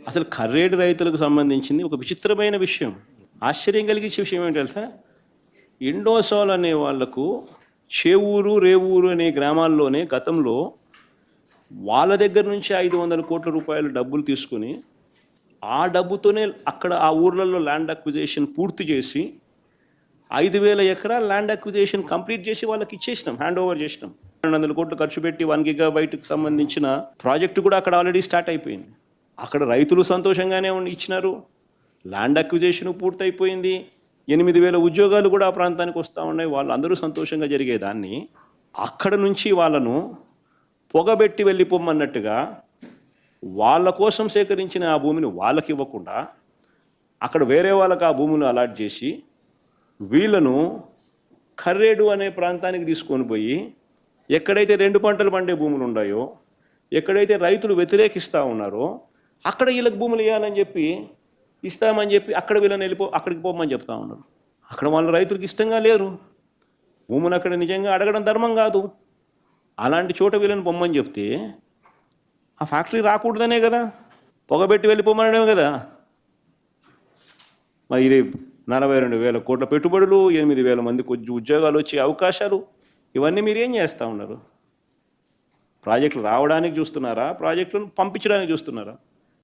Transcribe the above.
అసలు కర్రేడు రైతులకు సంబంధించింది ఒక విచిత్రమైన విషయం. ఆశ్చర్యం కలిగించే విషయం ఏంటి తెలుసా? ఇండోసాల్ అనే వాళ్లకు చేవూరు రేవూరు అనే గ్రామాల్లోనే గతంలో వాళ్ళ దగ్గర నుంచి 500 కోట్ల రూపాయలు డబ్బులు తీసుకుని ఆ డబ్బుతోనే అక్కడ ఆ ఊర్లలో ల్యాండ్ అక్విజిషన్ పూర్తి చేసి 5,000 ఎకరాల ల్యాండ్ అక్విజిషన్ కంప్లీట్ చేసి వాళ్ళకి ఇచ్చేసినాం, హ్యాండ్ ఓవర్ చేసినాం. 200 కోట్లు ఖర్చు పెట్టి 1 గిగాబైట్కి సంబంధించిన ప్రాజెక్టు కూడా అక్కడ ఆల్రెడీ స్టార్ట్ అయిపోయింది. అక్కడ రైతులు సంతోషంగానే ఇచ్చినారు, ల్యాండ్ అక్విజిషన్ పూర్తయిపోయింది, 8,000 ఉద్యోగాలు కూడా ఆ ప్రాంతానికి వస్తూ ఉన్నాయి. వాళ్ళందరూ సంతోషంగా జరిగేదాన్ని అక్కడ నుంచి వాళ్ళను పొగబెట్టి వెళ్ళిపోమన్నట్టుగా వాళ్ళ కోసం సేకరించిన ఆ భూమిని వాళ్ళకి ఇవ్వకుండా అక్కడ వేరే వాళ్ళకి ఆ భూములు అలాట్ చేసి వీళ్ళను కర్రేడు అనే ప్రాంతానికి తీసుకొని పోయి ఎక్కడైతే 2 పంటలు పండే భూములు ఉన్నాయో, ఎక్కడైతే రైతులు వ్యతిరేకిస్తూ ఉన్నారో అక్కడ వీళ్ళకి భూములు ఇవ్వాలని చెప్పి ఇస్తామని చెప్పి అక్కడ వీళ్ళని అక్కడికి పోమని చెప్తా ఉన్నారు. అక్కడ వాళ్ళ రైతులకు ఇష్టంగా లేరు, భూములు అక్కడ నిజంగా అడగడం ధర్మం కాదు. అలాంటి చోట వీళ్ళని పొమ్మని చెప్తే ఆ ఫ్యాక్టరీ రాకూడదనే కదా, పొగబెట్టి వెళ్ళిపోమనడమే కదా. మరి ఇది 42,000 కోట్ల పెట్టుబడులు, 8,000 మందికి ఉద్యోగాలు వచ్చే అవకాశాలు, ఇవన్నీ మీరు ఏం చేస్తూ ఉన్నారు? ప్రాజెక్టులు రావడానికి చూస్తున్నారా, ప్రాజెక్టులను పంపించడానికి చూస్తున్నారా?